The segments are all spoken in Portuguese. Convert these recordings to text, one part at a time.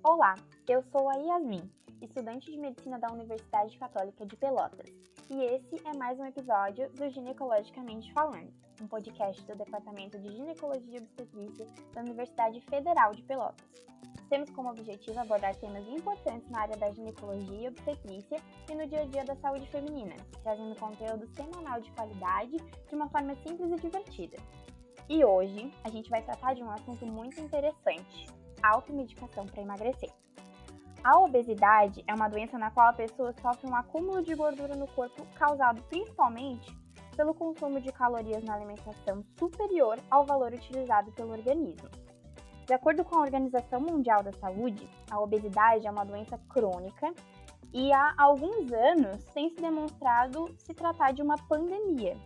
Olá, eu sou a Yasmin, estudante de Medicina da Universidade Católica de Pelotas, e esse é mais um episódio do Ginecologicamente Falando, um podcast do Departamento de Ginecologia e Obstetrícia da Universidade Federal de Pelotas. Temos como objetivo abordar temas importantes na área da ginecologia e obstetrícia e no dia a dia da saúde feminina, trazendo conteúdo semanal de qualidade de uma forma simples e divertida. E hoje a gente vai tratar de um assunto muito interessante: automedicação para emagrecer. A obesidade é uma doença na qual a pessoa sofre um acúmulo de gordura no corpo causado principalmente pelo consumo de calorias na alimentação superior ao valor utilizado pelo organismo. De acordo com a Organização Mundial da Saúde, a obesidade é uma doença crônica e há alguns anos tem se demonstrado se tratar de uma pandemia.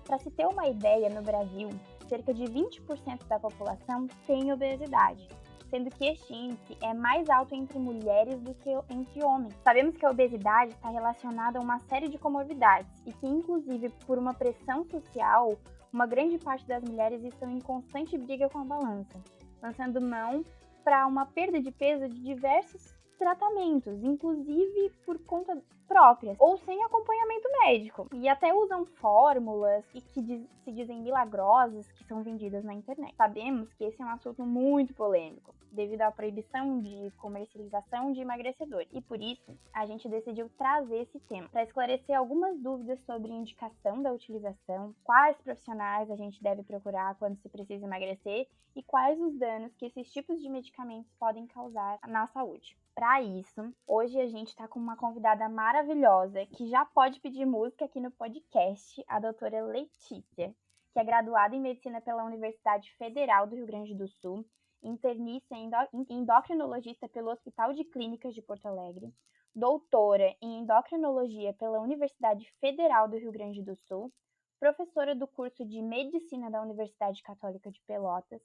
Para se ter uma ideia, no Brasil, cerca de 20% da população tem obesidade, sendo que este índice é mais alto entre mulheres do que entre homens. Sabemos que a obesidade está relacionada a uma série de comorbidades e que, inclusive, por uma pressão social, uma grande parte das mulheres estão em constante briga com a balança, lançando mão para uma perda de peso de diversos tratamentos, inclusive por conta própria ou sem acompanhamento médico, e até usam fórmulas e que se dizem milagrosas que são vendidas na internet. Sabemos que esse é um assunto muito polêmico, devido à proibição de comercialização de emagrecedores, e por isso a gente decidiu trazer esse tema para esclarecer algumas dúvidas sobre indicação da utilização, quais profissionais a gente deve procurar quando se precisa emagrecer e quais os danos que esses tipos de medicamentos podem causar na saúde. Para isso, hoje a gente está com uma convidada maravilhosa que já pode pedir música aqui no podcast, a doutora Letícia, que é graduada em Medicina pela Universidade Federal do Rio Grande do Sul, internista e endocrinologista pelo Hospital de Clínicas de Porto Alegre, doutora em endocrinologia pela Universidade Federal do Rio Grande do Sul, professora do curso de Medicina da Universidade Católica de Pelotas,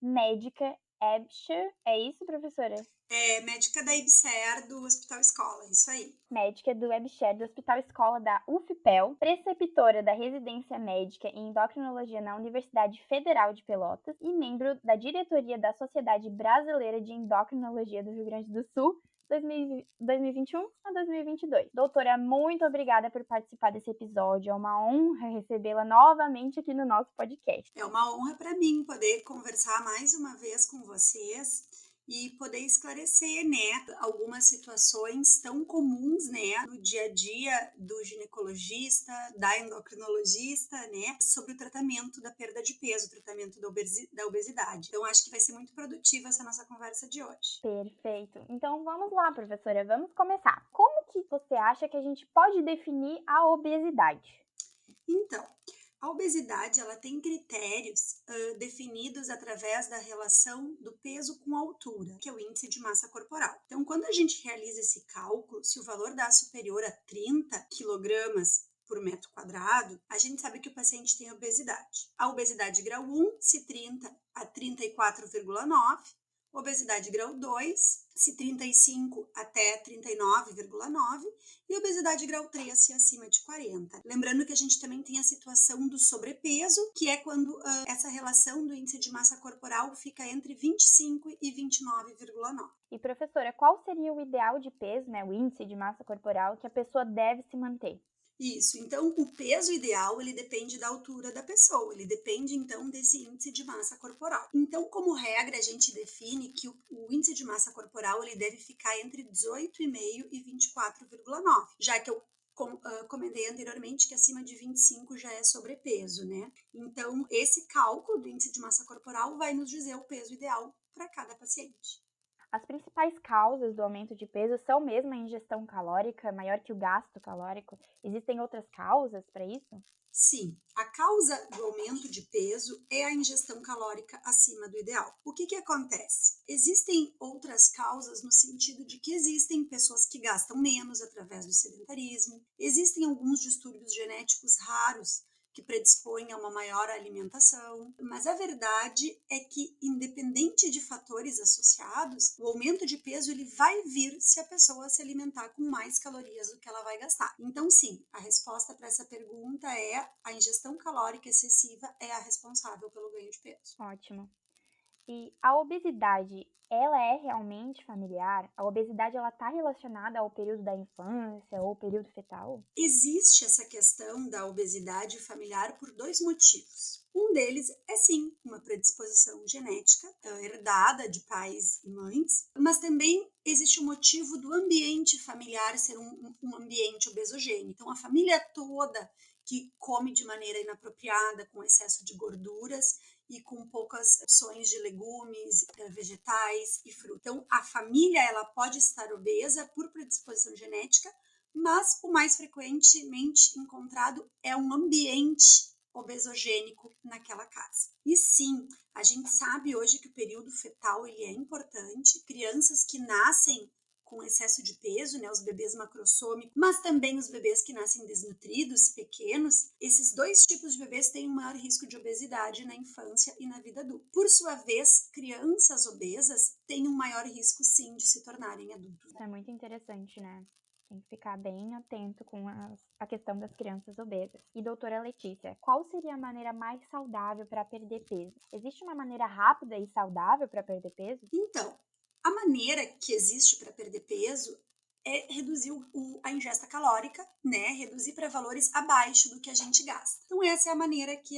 médica EBSHER, é isso, professora? É médica da IBSER do Hospital Escola, isso aí. Médica do EBSHER do Hospital Escola da UFPEL, preceptora da residência médica em endocrinologia na Universidade Federal de Pelotas e membro da diretoria da Sociedade Brasileira de Endocrinologia do Rio Grande do Sul, 2021 a 2022. Doutora, muito obrigada por participar desse episódio. É uma honra recebê-la novamente aqui no nosso podcast. É uma honra para mim poder conversar mais uma vez com vocês e poder esclarecer, algumas situações tão comuns, no dia a dia do ginecologista, da endocrinologista, sobre o tratamento da perda de peso, o tratamento da obesidade. Então, acho que vai ser muito produtiva essa nossa conversa de hoje. Perfeito. Então, vamos lá, professora, vamos começar. Como que você acha que a gente pode definir a obesidade? Então, a obesidade ela tem critérios definidos através da relação do peso com a altura, que é o índice de massa corporal. Então, quando a gente realiza esse cálculo, se o valor dá superior a 30 quilogramas por metro quadrado, a gente sabe que o paciente tem obesidade. A obesidade grau 1, se 30 a 34,9, obesidade grau 2, se 35 até 39,9 e obesidade grau 3, se acima de 40. Lembrando que a gente também tem a situação do sobrepeso, que é quando essa relação do índice de massa corporal fica entre 25 e 29,9. E, professora, qual seria o ideal de peso, o índice de massa corporal que a pessoa deve se manter? Isso, então o peso ideal ele depende da altura da pessoa, ele depende então desse índice de massa corporal. Então, como regra, a gente define que o índice de massa corporal ele deve ficar entre 18,5 e 24,9, já que eu comentei anteriormente que acima de 25 já é sobrepeso, Então, esse cálculo do índice de massa corporal vai nos dizer o peso ideal para cada paciente. As principais causas do aumento de peso são mesmo a ingestão calórica maior que o gasto calórico? Existem outras causas para isso? Sim, a causa do aumento de peso é a ingestão calórica acima do ideal. O que acontece? Existem outras causas no sentido de que existem pessoas que gastam menos através do sedentarismo, existem alguns distúrbios genéticos raros que predispõem a uma maior alimentação, mas a verdade é que, independente de fatores associados, o aumento de peso ele vai vir se a pessoa se alimentar com mais calorias do que ela vai gastar. Então, sim, a resposta para essa pergunta é a ingestão calórica excessiva é a responsável pelo ganho de peso. Ótimo. E a obesidade, ela é realmente familiar? A obesidade, ela está relacionada ao período da infância ou período fetal? Existe essa questão da obesidade familiar por dois motivos. Um deles é sim uma predisposição genética herdada de pais e mães, mas também existe o motivo do ambiente familiar ser um ambiente obesogênico. Então, a família toda que come de maneira inapropriada, com excesso de gorduras e com poucas opções de legumes, vegetais e frutas. Então, a família ela pode estar obesa por predisposição genética, mas o mais frequentemente encontrado é um ambiente obesogênico naquela casa. E sim, a gente sabe hoje que o período fetal ele é importante. Crianças que nascem com excesso de peso, né, os bebês macrossômicos, mas também os bebês que nascem desnutridos, pequenos, esses dois tipos de bebês têm um maior risco de obesidade na infância e na vida adulta. Por sua vez, crianças obesas têm um maior risco, sim, de se tornarem adultos. Isso é muito interessante, né? Tem que ficar bem atento com a questão das crianças obesas. E doutora Letícia, qual seria a maneira mais saudável para perder peso? Existe uma maneira rápida e saudável para perder peso? Então, a maneira que existe para perder peso é reduzir a ingesta calórica, né? Reduzir para valores abaixo do que a gente gasta. Então, essa é a maneira que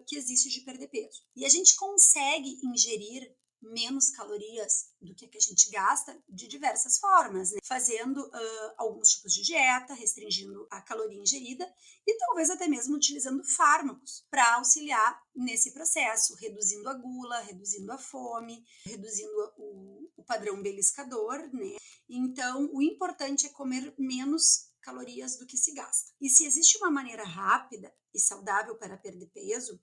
que existe de perder peso. E a gente consegue ingerir menos calorias do que a gente gasta de diversas formas, né? Fazendo alguns tipos de dieta, restringindo a caloria ingerida e talvez até mesmo utilizando fármacos para auxiliar nesse processo, reduzindo a gula, reduzindo a fome, reduzindo o padrão beliscador, né? Então, o importante é comer menos calorias do que se gasta. E se existe uma maneira rápida e saudável para perder peso,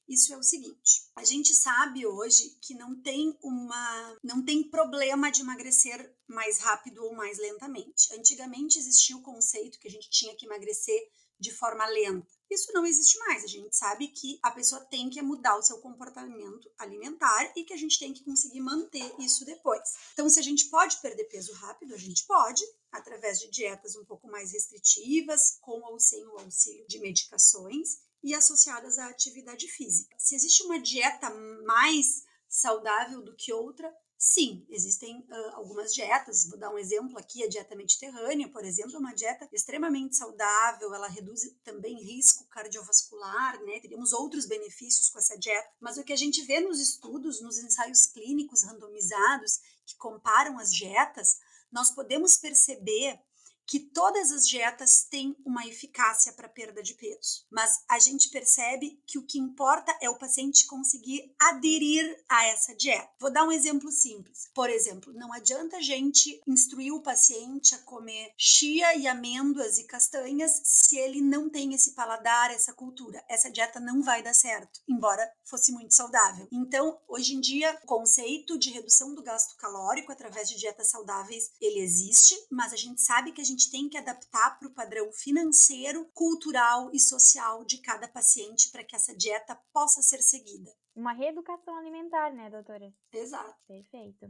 isso é o seguinte: a gente sabe hoje que não tem problema de emagrecer mais rápido ou mais lentamente. Antigamente existia o conceito que a gente tinha que emagrecer de forma lenta. Isso não existe mais. A gente sabe que a pessoa tem que mudar o seu comportamento alimentar e que a gente tem que conseguir manter isso depois. Então, se a gente pode perder peso rápido, a gente pode, através de dietas um pouco mais restritivas, com ou sem o auxílio de medicações e associadas à atividade física. Se existe uma dieta mais saudável do que outra, sim, existem algumas dietas. Vou dar um exemplo aqui: a dieta mediterrânea, por exemplo, é uma dieta extremamente saudável, ela reduz também risco cardiovascular, né? Teríamos outros benefícios com essa dieta, mas o que a gente vê nos estudos, nos ensaios clínicos randomizados que comparam as dietas, nós podemos perceber que todas as dietas têm uma eficácia para perda de peso, mas a gente percebe que o que importa é o paciente conseguir aderir a essa dieta. Vou dar um exemplo simples. Por exemplo, não adianta a gente instruir o paciente a comer chia e amêndoas e castanhas se ele não tem esse paladar, essa cultura. Essa dieta não vai dar certo, embora fosse muito saudável. Então, hoje em dia, o conceito de redução do gasto calórico através de dietas saudáveis, ele existe, mas a gente sabe que a gente tem que adaptar para o padrão financeiro, cultural e social de cada paciente para que essa dieta possa ser seguida. Uma reeducação alimentar, né, doutora? Exato. Perfeito.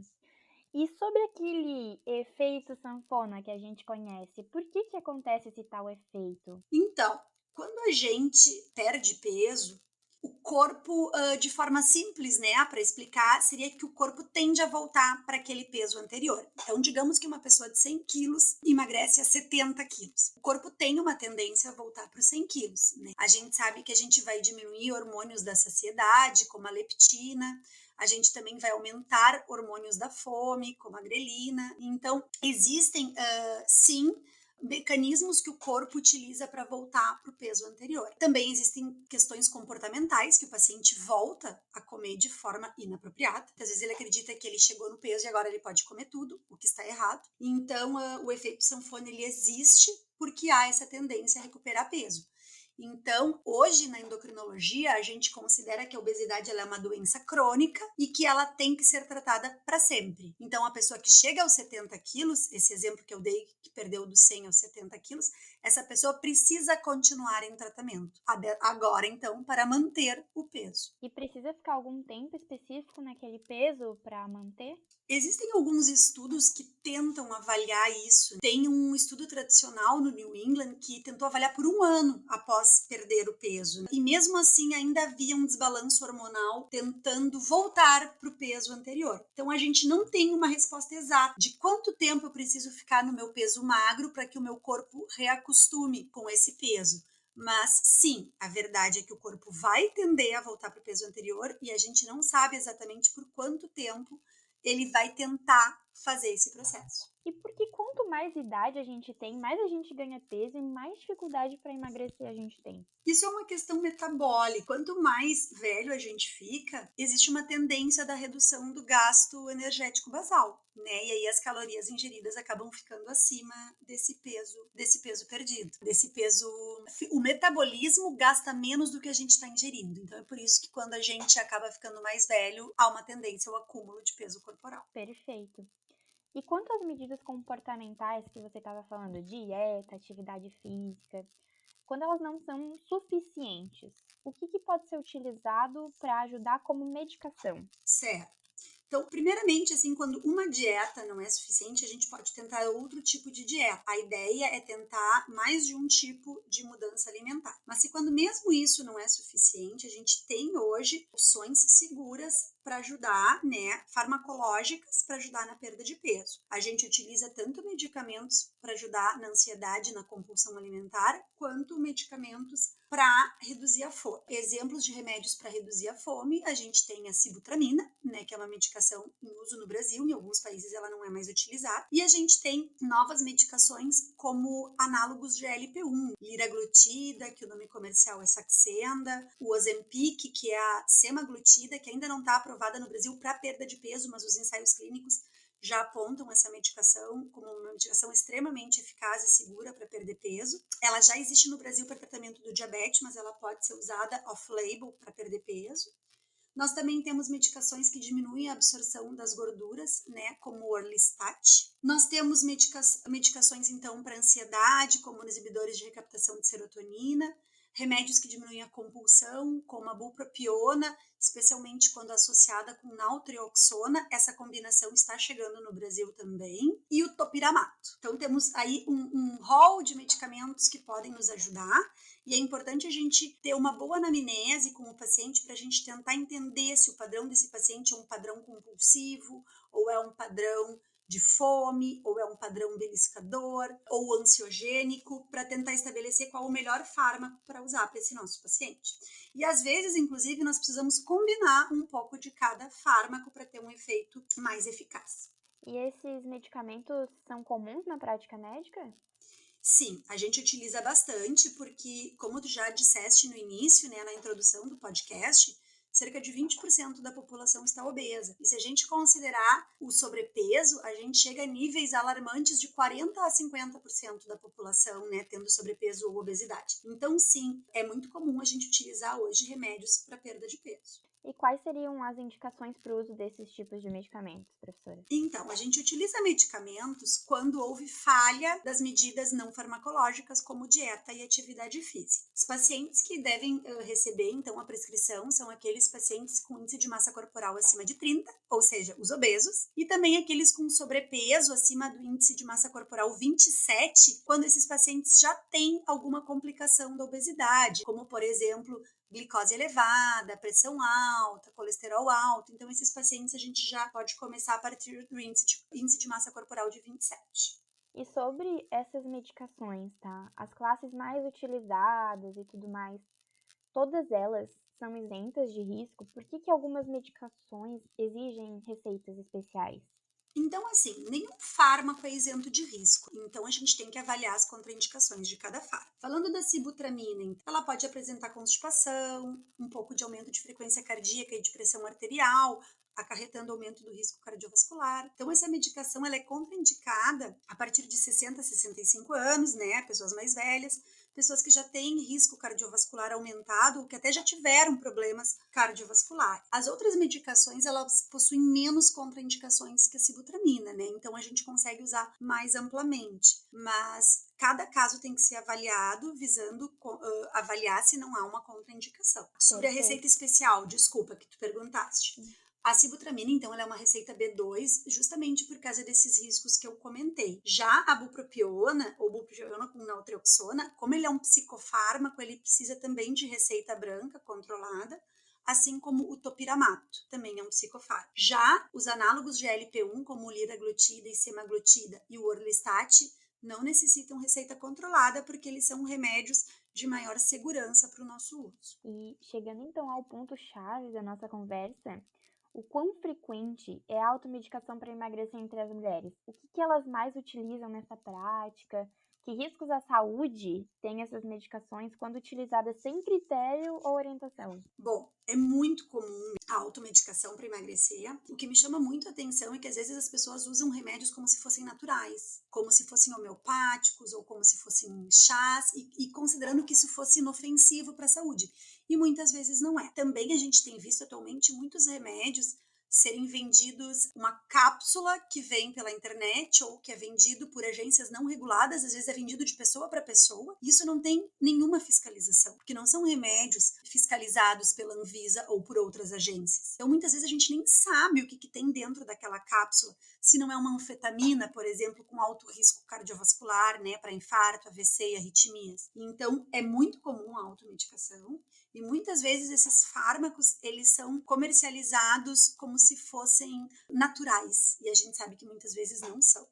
E sobre aquele efeito sanfona que a gente conhece, por que acontece esse tal efeito? Então, quando a gente perde peso, o corpo, de forma simples, né, para explicar, seria que o corpo tende a voltar para aquele peso anterior. Então, digamos que uma pessoa de 100 quilos emagrece a 70 quilos. O corpo tem uma tendência a voltar para os 100 quilos, né? A gente sabe que a gente vai diminuir hormônios da saciedade, como a leptina, a gente também vai aumentar hormônios da fome, como a grelina. Então, existem, sim, mecanismos que o corpo utiliza para voltar para o peso anterior. Também existem questões comportamentais que o paciente volta a comer de forma inapropriada. Às vezes ele acredita que ele chegou no peso e agora ele pode comer tudo, o que está errado. Então, o efeito sanfona ele existe porque há essa tendência a recuperar peso. Então, hoje na endocrinologia, a gente considera que a obesidade ela é uma doença crônica e que ela tem que ser tratada para sempre. Então, a pessoa que chega aos 70 quilos, esse exemplo que eu dei, que perdeu dos 100 aos 70 quilos, essa pessoa precisa continuar em tratamento. Agora, então, para manter o peso. E precisa ficar algum tempo específico naquele peso para manter? Existem alguns estudos que tentam avaliar isso. Tem um estudo tradicional no New England que tentou avaliar por 1 ano após perder o peso. E mesmo assim ainda havia um desbalanço hormonal tentando voltar para o peso anterior. Então a gente não tem uma resposta exata de quanto tempo eu preciso ficar no meu peso magro para que o meu corpo reacostume com esse peso. Mas sim, a verdade é que o corpo vai tender a voltar para o peso anterior e a gente não sabe exatamente por quanto tempo ele vai tentar fazer esse processo. E porque quanto mais idade a gente tem, mais a gente ganha peso e mais dificuldade para emagrecer a gente tem. Isso é uma questão metabólica. Quanto mais velho a gente fica, existe uma tendência da redução do gasto energético basal, né? E aí as calorias ingeridas acabam ficando acima desse peso perdido, desse peso. O metabolismo gasta menos do que a gente está ingerindo. Então é por isso que quando a gente acaba ficando mais velho, há uma tendência ao acúmulo de peso corporal. Perfeito. E quanto às medidas comportamentais que você estava falando, dieta, atividade física, quando elas não são suficientes, o que pode ser utilizado para ajudar como medicação? Certo. Então, primeiramente, assim, quando uma dieta não é suficiente, a gente pode tentar outro tipo de dieta. A ideia é tentar mais de um tipo de mudança alimentar. Mas se quando mesmo isso não é suficiente, a gente tem hoje opções seguras para ajudar, né, farmacológicas para ajudar na perda de peso. A gente utiliza tanto medicamentos para ajudar na ansiedade, na compulsão alimentar, quanto medicamentos para reduzir a fome. Exemplos de remédios para reduzir a fome, a gente tem a sibutramina, né, que é uma medicação em uso no Brasil, em alguns países ela não é mais utilizada, e a gente tem novas medicações como análogos de LP1, liraglutida, que o nome comercial é Saxenda, o Ozempic, que é a semaglutida, que ainda não está aprovada no Brasil para perda de peso, mas os ensaios clínicos já apontam essa medicação como uma medicação extremamente eficaz e segura para perder peso. Ela já existe no Brasil para tratamento do diabetes, mas ela pode ser usada off-label para perder peso. Nós também temos medicações que diminuem a absorção das gorduras, né, como o Orlistat. Nós temos medicações, então, para ansiedade, como os inibidores de recaptação de serotonina, remédios que diminuem a compulsão, como a bupropiona, especialmente quando associada com naltrexona. Essa combinação está chegando no Brasil também. E o topiramato. Então, temos aí um rol de medicamentos que podem nos ajudar. E é importante a gente ter uma boa anamnese com o paciente para a gente tentar entender se o padrão desse paciente é um padrão compulsivo, ou é um padrão de fome, ou é um padrão beliscador, ou ansiogênico, para tentar estabelecer qual o melhor fármaco para usar para esse nosso paciente. E às vezes, inclusive, nós precisamos combinar um pouco de cada fármaco para ter um efeito mais eficaz. E esses medicamentos são comuns na prática médica? Sim, a gente utiliza bastante porque, como tu já disseste no início, né, na introdução do podcast, cerca de 20% da população está obesa. E se a gente considerar o sobrepeso, a gente chega a níveis alarmantes de 40 a 50% da população, né, tendo sobrepeso ou obesidade. Então, sim, é muito comum a gente utilizar hoje remédios para perda de peso. E quais seriam as indicações para o uso desses tipos de medicamentos, professora? Então, a gente utiliza medicamentos quando houve falha das medidas não farmacológicas, como dieta e atividade física. Os pacientes que devem receber, então, a prescrição são aqueles pacientes com índice de massa corporal acima de 30, ou seja, os obesos, e também aqueles com sobrepeso acima do índice de massa corporal 27, quando esses pacientes já têm alguma complicação da obesidade, como, por exemplo, glicose elevada, pressão alta, colesterol alto. Então, esses pacientes a gente já pode começar a partir do índice de massa corporal de 27. E sobre essas medicações, tá? As classes mais utilizadas e tudo mais, todas elas são isentas de risco? Por que algumas medicações exigem receitas especiais? Então, assim, nenhum fármaco é isento de risco. Então, a gente tem que avaliar as contraindicações de cada fármaco. Falando da sibutramina, então, ela pode apresentar constipação, um pouco de aumento de frequência cardíaca e de pressão arterial, acarretando aumento do risco cardiovascular. Então, essa medicação ela é contraindicada a partir de 60 a 65 anos, né, pessoas mais velhas, pessoas que já têm risco cardiovascular aumentado ou que até já tiveram problemas cardiovasculares. As outras medicações, elas possuem menos contraindicações que a sibutramina, né? Então a gente consegue usar mais amplamente, mas cada caso tem que ser avaliado, visando avaliar se não há uma contraindicação. Sobre a receita especial, desculpa, que tu perguntaste. A sibutramina, então, ela é uma receita B2, justamente por causa desses riscos que eu comentei. Já a bupropiona, ou bupropiona com naltrexona, como ele é um psicofármaco, ele precisa também de receita branca controlada, assim como o topiramato, também é um psicofármaco. Já os análogos de LP1, como o liraglutida e semaglutida e o orlistat, não necessitam receita controlada, porque eles são remédios de maior segurança para o nosso uso. E chegando então ao ponto-chave da nossa conversa, o quão frequente é a automedicação para emagrecer entre as mulheres? O que elas mais utilizam nessa prática? Que riscos à saúde têm essas medicações quando utilizadas sem critério ou orientação? Bom, é muito comum a automedicação para emagrecer. O que me chama muito a atenção é que às vezes as pessoas usam remédios como se fossem naturais, como se fossem homeopáticos ou como se fossem chás e considerando que isso fosse inofensivo para a saúde. E muitas vezes não é. Também a gente tem visto atualmente muitos remédios serem vendidos uma cápsula que vem pela internet ou que é vendido por agências não reguladas, às vezes é vendido de pessoa para pessoa. Isso não tem nenhuma fiscalização, porque não são remédios fiscalizados pela Anvisa ou por outras agências. Então, muitas vezes a gente nem sabe o que tem dentro daquela cápsula, se não é uma anfetamina, por exemplo, com alto risco cardiovascular, né, para infarto, AVC e arritmias. Então, é muito comum a automedicação. E muitas vezes esses fármacos, eles são comercializados como se fossem naturais. E a gente sabe que muitas vezes não são.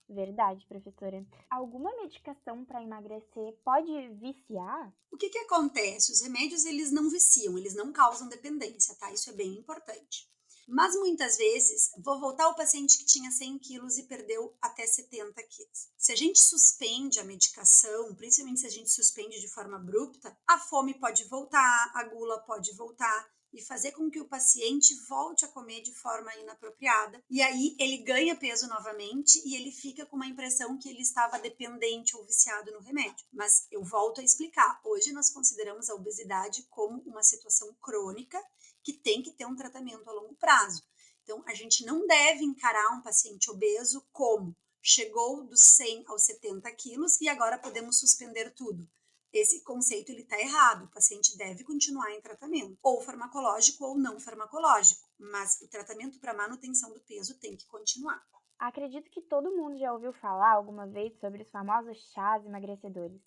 Verdade, professora. Alguma medicação para emagrecer pode viciar? O que acontece? Os remédios, eles não viciam, eles não causam dependência, tá? Isso é bem importante. Mas muitas vezes, vou voltar ao paciente que tinha 100 quilos e perdeu até 70 quilos. Se a gente suspende a medicação, principalmente se a gente suspende de forma abrupta, a fome pode voltar, a gula pode voltar e fazer com que o paciente volte a comer de forma inapropriada. E aí ele ganha peso novamente e ele fica com uma impressão que ele estava dependente ou viciado no remédio. Mas eu volto a explicar, hoje nós consideramos a obesidade como uma situação crônica que tem que ter um tratamento a longo prazo. Então, a gente não deve encarar um paciente obeso como chegou dos 100 aos 70 quilos e agora podemos suspender tudo. Esse conceito está errado, o paciente deve continuar em tratamento, ou farmacológico ou não farmacológico, mas o tratamento para manutenção do peso tem que continuar. Acredito que todo mundo já ouviu falar alguma vez sobre os famosos chás emagrecedores.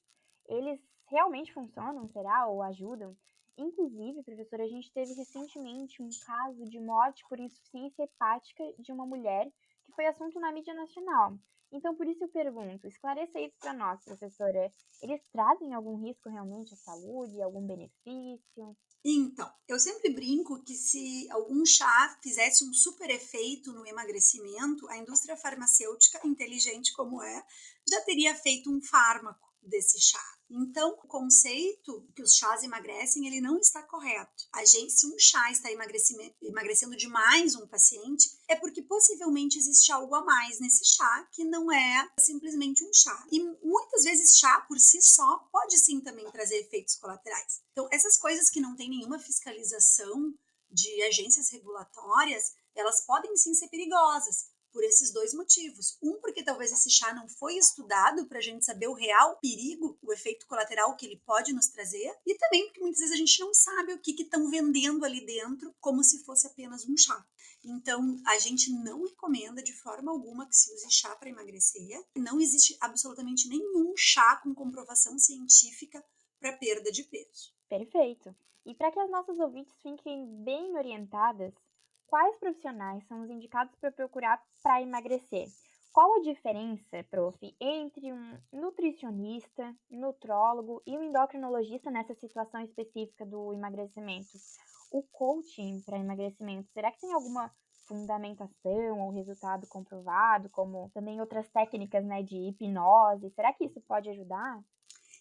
Eles realmente funcionam, será? Ou ajudam? Inclusive, professora, a gente teve recentemente um caso de morte por insuficiência hepática de uma mulher que foi assunto na mídia nacional. Então, por isso eu pergunto, esclareça isso para nós, professora. Eles trazem algum risco realmente à saúde, algum benefício? Então, eu sempre brinco que se algum chá fizesse um super efeito no emagrecimento, a indústria farmacêutica, inteligente como é, já teria feito um fármaco desse chá. Então, o conceito que os chás emagrecem, ele não está correto. Se um chá está emagrecendo demais um paciente, é porque possivelmente existe algo a mais nesse chá que não é simplesmente um chá. E muitas vezes chá por si só pode sim também trazer efeitos colaterais. Então, essas coisas que não tem nenhuma fiscalização de agências regulatórias, elas podem sim ser perigosas por esses dois motivos. Um, porque talvez esse chá não foi estudado para a gente saber o real perigo, o efeito colateral que ele pode nos trazer, e também porque muitas vezes a gente não sabe o que estão vendendo ali dentro como se fosse apenas um chá. Então, a gente não recomenda de forma alguma que se use chá para emagrecer. Não existe absolutamente nenhum chá com comprovação científica para perda de peso. Perfeito. E para que as nossas ouvintes fiquem bem orientadas, quais profissionais são os indicados para procurar para emagrecer? Qual a diferença, prof, entre um nutricionista, nutrólogo e um endocrinologista nessa situação específica do emagrecimento? O coaching para emagrecimento, será que tem alguma fundamentação ou resultado comprovado, como também outras técnicas, né, de hipnose? Será que isso pode ajudar?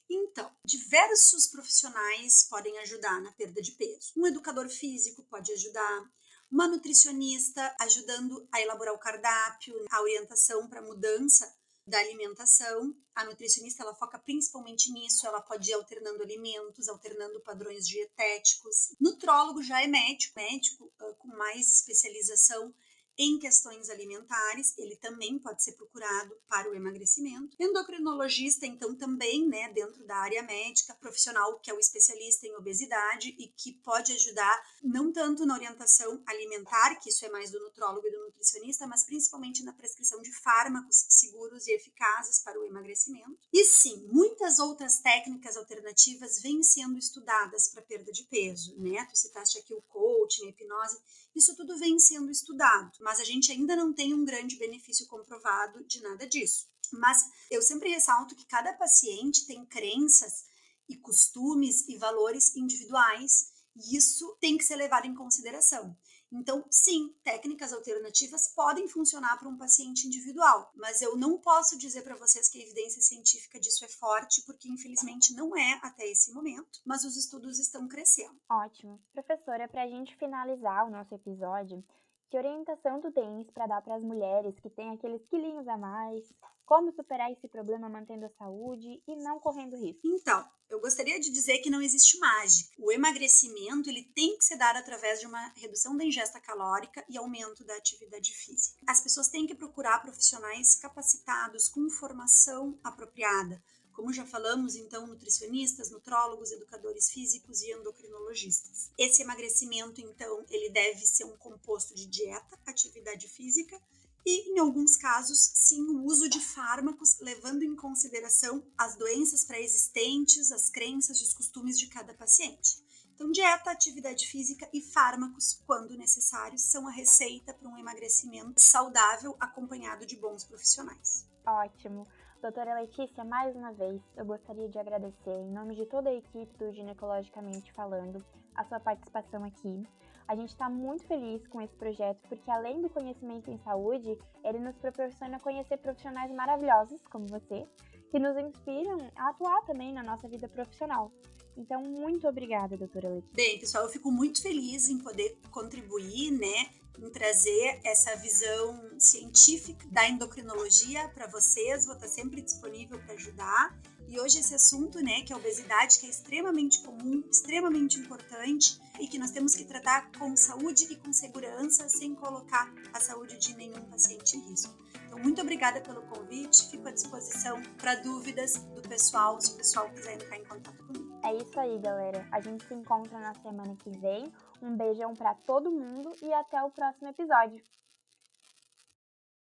Então, diversos profissionais podem ajudar na perda de peso. Um educador físico pode ajudar, uma nutricionista ajudando a elaborar o cardápio, a orientação para mudança da alimentação. A nutricionista, ela foca principalmente nisso, ela pode ir alternando alimentos, alternando padrões dietéticos. Nutrólogo já é médico com mais especialização em questões alimentares, ele também pode ser procurado para o emagrecimento. Endocrinologista, então, também, né, dentro da área médica, profissional que é o especialista em obesidade e que pode ajudar não tanto na orientação alimentar, que isso é mais do nutrólogo e do nutricionista, mas principalmente na prescrição de fármacos seguros e eficazes para o emagrecimento. E sim, muitas outras técnicas alternativas vêm sendo estudadas para perda de peso, né? Tu citaste aqui o coaching, a hipnose, isso tudo vem sendo estudado, mas a gente ainda não tem um grande benefício comprovado de nada disso. Mas eu sempre ressalto que cada paciente tem crenças e costumes e valores individuais, e isso tem que ser levado em consideração. Então, sim, técnicas alternativas podem funcionar para um paciente individual, mas eu não posso dizer para vocês que a evidência científica disso é forte, porque infelizmente não é até esse momento, mas os estudos estão crescendo. Ótimo. Professora, para a gente finalizar o nosso episódio, que orientação tu tens para dar para as mulheres que têm aqueles quilinhos a mais? Como superar esse problema mantendo a saúde e não correndo risco? Então, eu gostaria de dizer que não existe mágica. O emagrecimento ele tem que ser dado através de uma redução da ingesta calórica e aumento da atividade física. As pessoas têm que procurar profissionais capacitados com formação apropriada. Como já falamos, então, nutricionistas, nutrólogos, educadores físicos e endocrinologistas. Esse emagrecimento, então, ele deve ser um composto de dieta, atividade física e, em alguns casos, sim, o uso de fármacos, levando em consideração as doenças pré-existentes, as crenças e os costumes de cada paciente. Então, dieta, atividade física e fármacos, quando necessários, são a receita para um emagrecimento saudável acompanhado de bons profissionais. Ótimo. Doutora Letícia, mais uma vez, eu gostaria de agradecer, em nome de toda a equipe do Ginecologicamente Falando, a sua participação aqui. A gente está muito feliz com esse projeto, porque além do conhecimento em saúde, ele nos proporciona conhecer profissionais maravilhosos, como você, que nos inspiram a atuar também na nossa vida profissional. Então, muito obrigada, doutora Letícia. Bem, pessoal, eu fico muito feliz em poder contribuir, né, em trazer essa visão científica da endocrinologia para vocês. Vou estar sempre disponível para ajudar. E hoje esse assunto, né, que é a obesidade, que é extremamente comum, extremamente importante e que nós temos que tratar com saúde e com segurança, sem colocar a saúde de nenhum paciente em risco. Então, muito obrigada pelo convite. Fico à disposição para dúvidas do pessoal, se o pessoal quiser entrar em contato comigo. É isso aí, galera. A gente se encontra na semana que vem. Um beijão para todo mundo e até o próximo episódio.